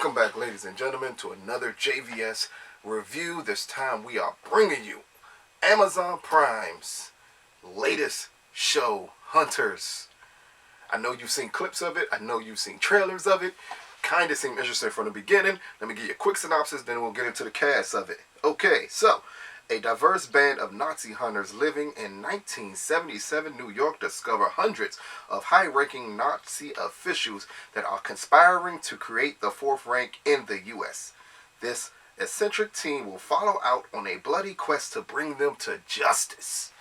Welcome back, ladies and gentlemen, to another JVS review. This time we are bringing you Amazon Prime's latest show, Hunters. I know you've seen clips of it. I know you've seen trailers of it. Kind of seemed interesting from the beginning. Let me give you a quick synopsis, then we'll get into the cast of it. Okay, so a diverse band of Nazi hunters living in 1977 New York discover hundreds of high-ranking Nazi officials that are conspiring to create the fourth rank in the U.S. This eccentric team will follow out on a bloody quest to bring them to justice.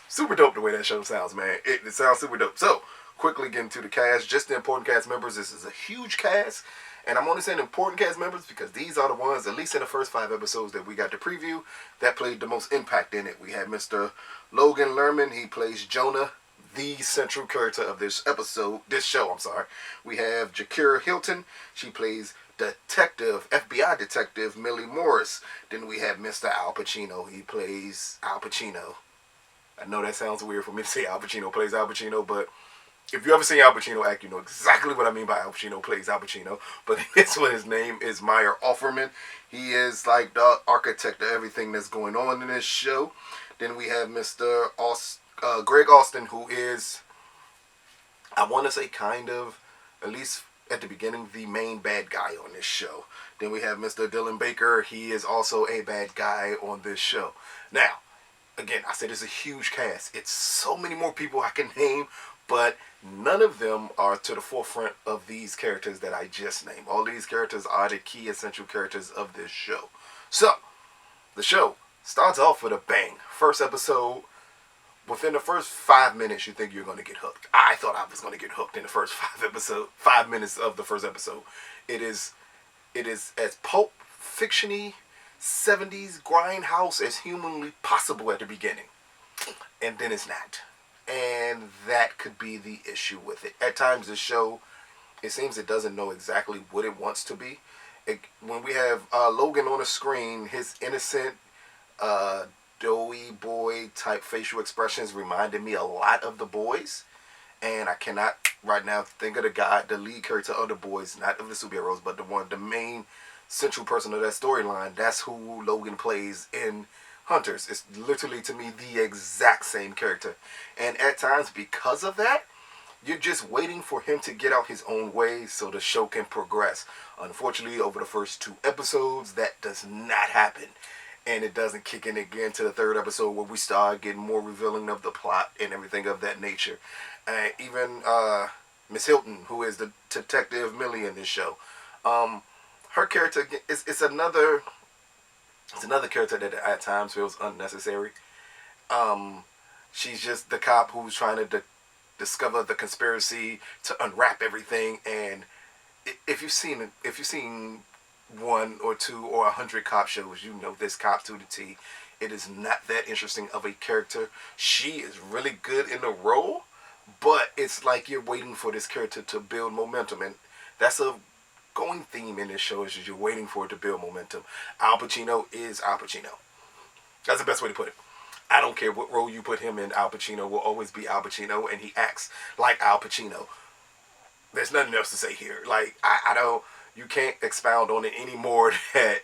Super dope the way that show sounds, man. It sounds super dope. So, quickly getting to the cast. Just the important cast members. This is a huge cast. And I'm only saying important cast members because these are the ones, at least in the first 5 episodes that we got to preview, that played the most impact in it. We had Mr. Logan Lerman. He plays Jonah, the central character of this show. We have Jakira Hilton. She plays FBI detective Millie Morris. Then we have Mr. Al Pacino. He plays Al Pacino. I know that sounds weird for me to say Al Pacino plays Al Pacino, but if you ever seen Al Pacino act, you know exactly what I mean by Al Pacino plays Al Pacino. But this one, his name is Meyer Offerman. He is like the architect of everything that's going on in this show. Then we have Mr. Greg Austin, who is, I want to say kind of, at least at the beginning, the main bad guy on this show. Then we have Mr. Dylan Baker. He is also a bad guy on this show. Now, again, I said it's a huge cast. It's so many more people I can name, but none of them are to the forefront of these characters that I just named. All these characters are the key essential characters of this show. So, the show starts off with a bang. First episode, within the first 5 minutes, you think you're going to get hooked. I thought I was going to get hooked in the first 5 minutes of the first episode. It is as pulp fiction-y, 70s grindhouse as humanly possible at the beginning. And then it's not. And that could be the issue with it. At times, the show, it seems it doesn't know exactly what it wants to be. When we have Logan on the screen, his innocent, doughy boy type facial expressions reminded me a lot of The Boys. And I cannot right now think of the lead character of The Boys, not of the superheroes, but the main central person of that storyline. That's who Logan plays in Hunters. It's literally, to me, the exact same character. And at times, because of that, you're just waiting for him to get out his own way so the show can progress. Unfortunately, over the first 2 episodes, that does not happen. And it doesn't kick in again to the 3rd episode where we start getting more revealing of the plot and everything of that nature. Even Miss Hilton, who is the detective Millie in this show, her character it's another character that at times feels unnecessary. She's just the cop who's trying to discover the conspiracy to unwrap everything. And if you've seen 1 or 2 or 100 cop shows, you know this cop to the T. It is not that interesting of a character. She is really good in the role, but it's like you're waiting for this character to build momentum, and that's a going theme in this show, is you're waiting for it to build momentum. Al Pacino is Al Pacino. That's the best way to put it. I don't care what role you put him in, Al Pacino will always be Al Pacino, and he acts like Al Pacino. There's nothing else to say here. Like, I don't, you can't expound on it anymore that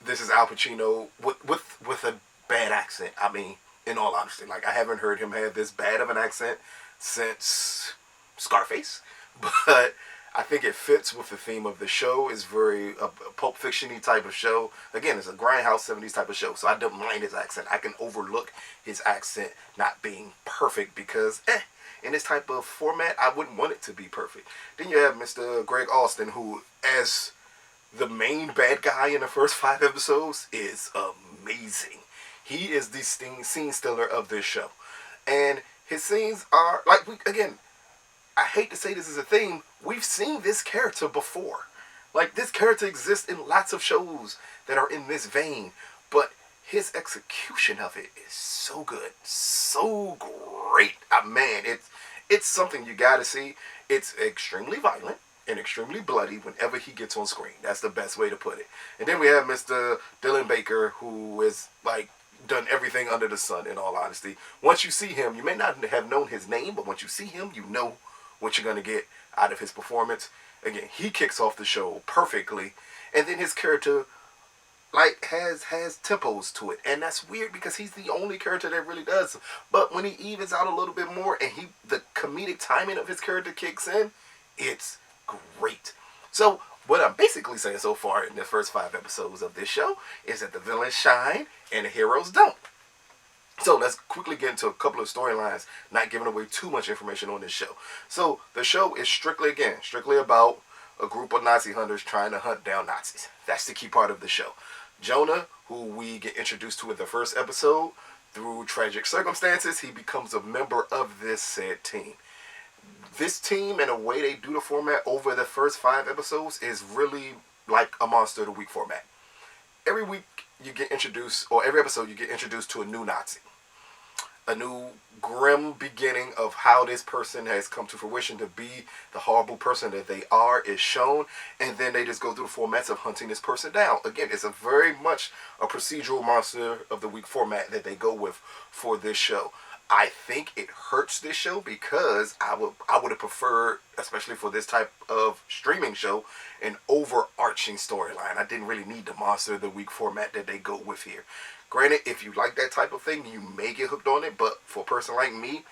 this is Al Pacino with a bad accent. I mean, in all honesty, like, I haven't heard him have this bad of an accent since Scarface, but I think it fits with the theme of the show. It's very Pulp Fiction-y type of show. Again, it's a grindhouse 70s type of show, so I don't mind his accent. I can overlook his accent not being perfect because, in this type of format, I wouldn't want it to be perfect. Then you have Mr. Greg Austin, who, as the main bad guy in the first 5 episodes, is amazing. He is the scene stealer of this show. And his scenes are, like, again, I hate to say this is a theme, we've seen this character before. Like, this character exists in lots of shows that are in this vein, but his execution of it is so good, so great. Man, it's something you gotta see. It's extremely violent and extremely bloody whenever he gets on screen. That's the best way to put it. And then we have Mr. Dylan Baker, who is, like, done everything under the sun, in all honesty. Once you see him, you may not have known his name, but once you see him, you know what you're going to get out of his performance. Again, he kicks off the show perfectly, and then his character like has tempos to it, and that's weird because he's the only character that really does. But when he evens out a little bit more, and the comedic timing of his character kicks in, it's great. So what I'm basically saying so far in the first 5 episodes of this show is that the villains shine and the heroes don't. So let's quickly get into a couple of storylines, not giving away too much information on this show. So the show is strictly about a group of Nazi hunters trying to hunt down Nazis. That's the key part of the show. Jonah, who we get introduced to in the first episode, through tragic circumstances, he becomes a member of this said team. This team, and the way they do the format over the first 5 episodes, is really like a Monster of the Week format. Every week you get introduced, or every episode you get introduced to a new Nazi. A new grim beginning of how this person has come to fruition to be the horrible person that they are is shown, and then they just go through the formats of hunting this person down. Again, it's a very much a procedural Monster of the Week format that they go with for this show. I think it hurts this show because I would have preferred, especially for this type of streaming show, an overarching storyline. I didn't really need the Monster of the Week format that they go with here. Granted, if you like that type of thing, you may get hooked on it, but for a person like me,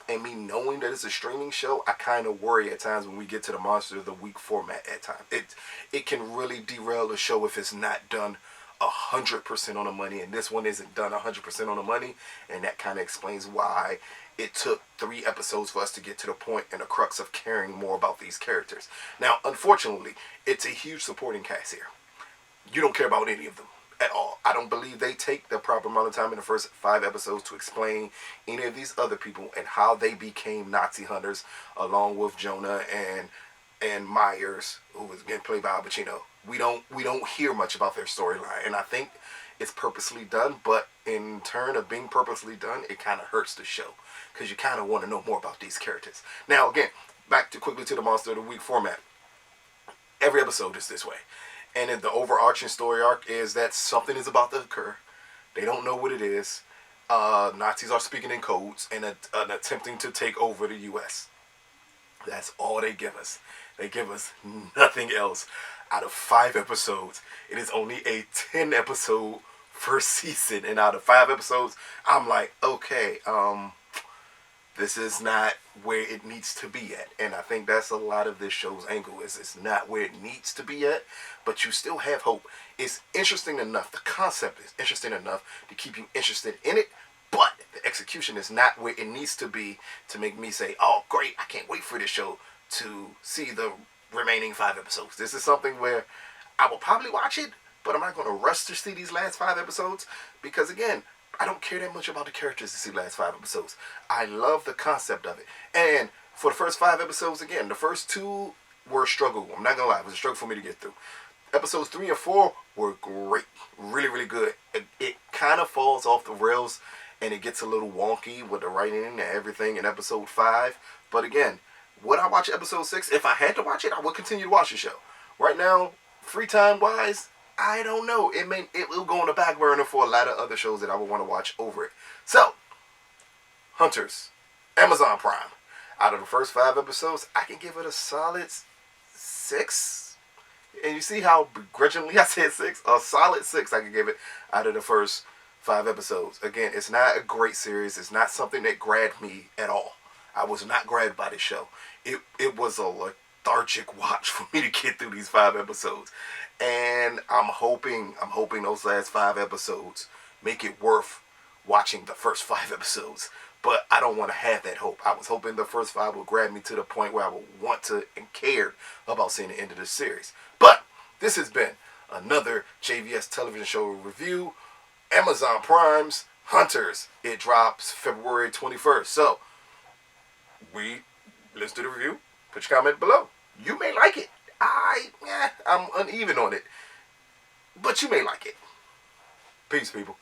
and me knowing that it's a streaming show, I kind of worry at times when we get to the Monster of the Week format at times. It can really derail the show if it's not done 100% on the money, and this one isn't done 100% on the money, and that kind of explains why it took 3 episodes for us to get to the point and the crux of caring more about these characters. Now, unfortunately, it's a huge supporting cast here. You don't care about any of them at all. I don't believe they take the proper amount of time in the first 5 episodes to explain any of these other people and how they became Nazi hunters, along with Jonah and Myers, who was getting played by Pacino. We don't hear much about their storyline, and I think it's purposely done, but in turn of being purposely done, it kind of hurts the show because you kind of want to know more about these characters. Now, again, back to quickly to the Monster of the Week format. Every episode is this way, and the overarching story arc is that something is about to occur. They don't know what it is. Nazis are speaking in codes and attempting to take over the U.S. That's all they give us. They give us nothing else. Out of 5 episodes, it is only a 10 episode first season, and out of 5 episodes, I'm like, okay, this is not where it needs to be at. And I think that's a lot of this show's angle, is it's not where it needs to be at, but you still have hope. It's interesting enough, the concept is interesting enough to keep you interested in it, but the execution is not where it needs to be to make me say, oh great, I can't wait for this show to see the remaining 5 episodes. This is something where I will probably watch it, but I'm not going to rush to see these last 5 episodes because, again, I don't care that much about the characters to see the last 5 episodes. I love the concept of it. And for the first 5 episodes, again, the first 2 were a struggle. I'm not going to lie. It was a struggle for me to get through. Episodes 3 and 4 were great. Really, really good. It kind of falls off the rails and it gets a little wonky with the writing and everything in episode 5. But again, would I watch episode 6? If I had to watch it, I would continue to watch the show. Right now, free time wise, I don't know. It will go on the back burner for a lot of other shows that I would want to watch over it. So, Hunters, Amazon Prime. Out of the first 5 episodes, I can give it a solid 6. And you see how begrudgingly I said 6? A solid 6 I can give it out of the first 5 episodes. Again, it's not a great series. It's not something that grabbed me at all. I was not grabbed by this show. It was a lethargic watch for me to get through these 5 episodes. And I'm hoping those last 5 episodes make it worth watching the first 5 episodes. But I don't want to have that hope. I was hoping the first 5 would grab me to the point where I would want to and care about seeing the end of this series. But this has been another JVS television show review. Amazon Prime's Hunters. It drops February 21st. So, let's do the review. Put your comment below. You may like it. I'm uneven on it. But you may like it. Peace, people.